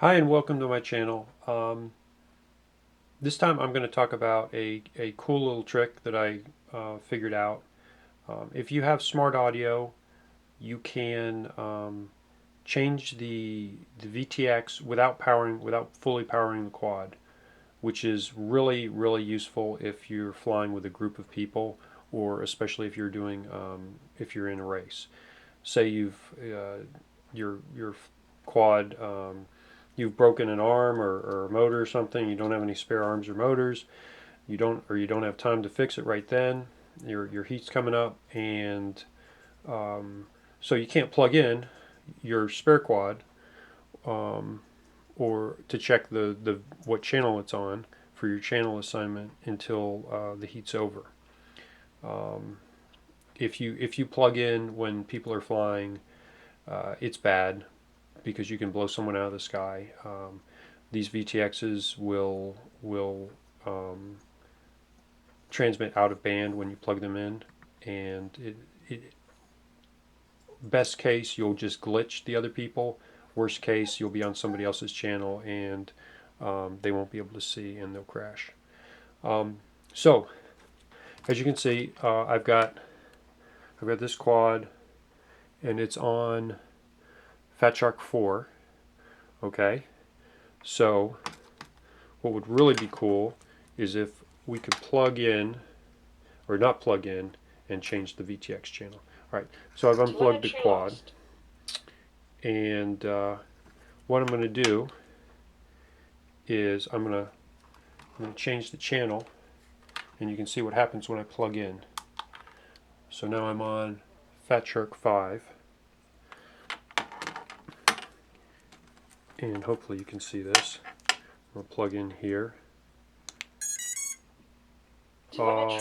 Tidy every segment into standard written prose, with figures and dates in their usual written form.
Hi and welcome to my channel. This time I'm going to talk about a cool little trick that I figured out. If you have smart audio, you can change the VTX without fully powering the quad, which is really useful if you're flying with a group of people, or especially if you're doing if you're in a race. Say your quad, you've broken an arm or a motor or something. You don't have any spare arms or motors. You don't have time to fix it right then. Your heat's coming up, and so you can't plug in your spare quad, or to check the what channel it's on for your channel assignment until the heat's over. If you plug in when people are flying, it's bad because you can blow someone out of the sky. These VTXs will transmit out of band when you plug them in, and best case you'll just glitch the other people. Worst case you'll be on somebody else's channel and they won't be able to see and they'll crash. So as you can see, I've got this quad and it's on Fat Shark 4. Okay, so what would really be cool is if we could plug in, or not plug in, and change the VTX channel. Alright, so I've unplugged the quad, and what I'm going to do is I'm going to change the channel, and you can see what happens when I plug in. So now I'm on Fat Shark 5, and hopefully you can see this. I'll plug in here. Oh,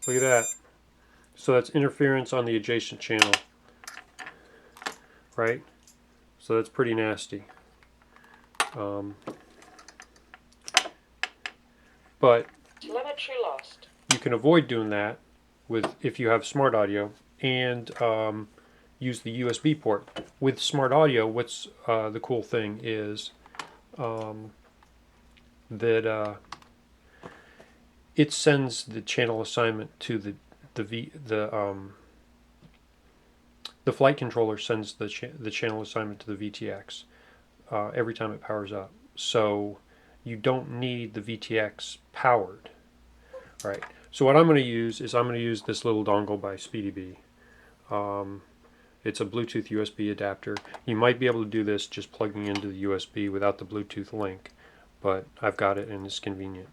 look at that. So that's interference on the adjacent channel, right? So that's pretty nasty. But you can avoid doing that if you have smart audio and use the USB port. With smart audio, what's the cool thing is that it sends the channel assignment to the flight controller sends the channel assignment to the VTX every time it powers up. So you don't need the VTX powered. All right. So what I'm going to use is this little dongle by SpeedyBee. It's a Bluetooth USB adapter. You might be able to do this just plugging into the USB without the Bluetooth link, but I've got it and it's convenient.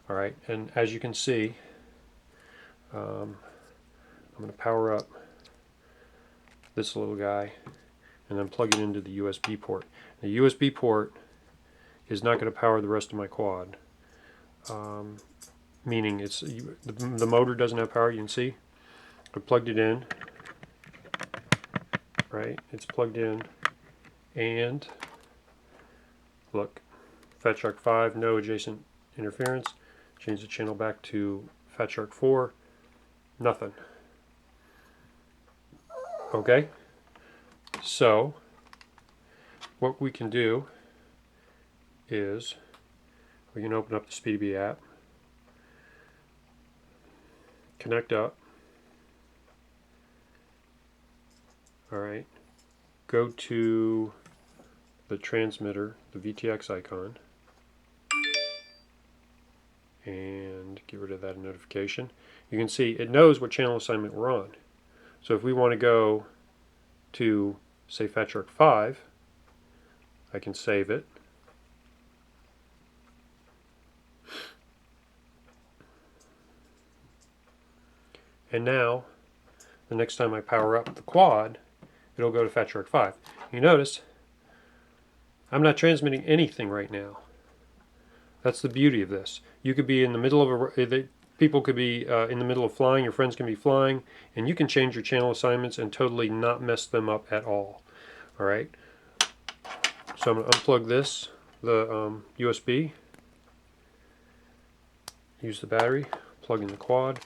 All right, and as you can see, I'm going to power up this little guy and then plug it into the USB port. The USB port is not going to power the rest of my quad, meaning the motor doesn't have power. You can see I plugged it in, right? It's plugged in, and look, Fat Shark 5, no adjacent interference. Change the channel back to Fat Shark 4, nothing. Okay, so what we can do is we can open up the SpeedyBee app, connect up, alright, go to the transmitter, the VTX icon, and get rid of that notification. You can see it knows what channel assignment we're on. So if we want to go to, say, Fat Shark 5, I can save it. And now, the next time I power up the quad, it'll go to Fat Shark 5. You notice, I'm not transmitting anything right now. That's the beauty of this. You could be in the middle of people could be in the middle of flying, your friends can be flying, and you can change your channel assignments and totally not mess them up at all. Alright, so I'm going to unplug this, the USB, use the battery, plug in the quad,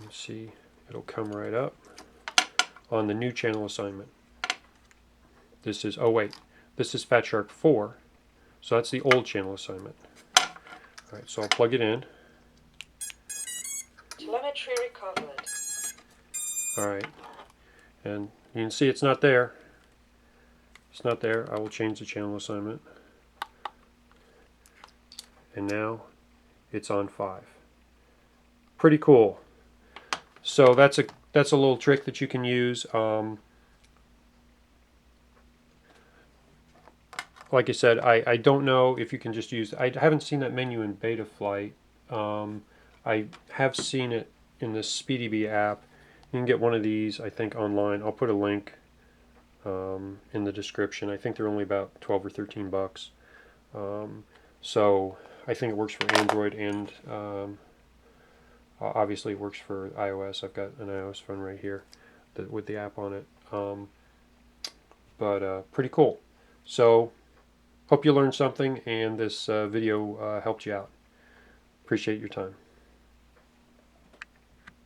and see, it'll come right up on the new channel assignment. This is, oh wait, this is Fat Shark 4, so that's the old channel assignment. Alright, so I'll plug it in. Telemetry recovered. Alright, and you can see it's not there. It's not there. I will change the channel assignment. And now it's on 5. Pretty cool. So that's a little trick that you can use. Like I said, I don't know if you can just use. I haven't seen that menu in Betaflight. I have seen it in the SpeedyBee app. You can get one of these, I think, online. I'll put a link in the description. I think they're only about 12 or 13 bucks. So I think it works for Android, and obviously it works for iOS. I've got an iOS phone right here with the app on it. But pretty cool. So hope you learned something, and this video helped you out. Appreciate your time.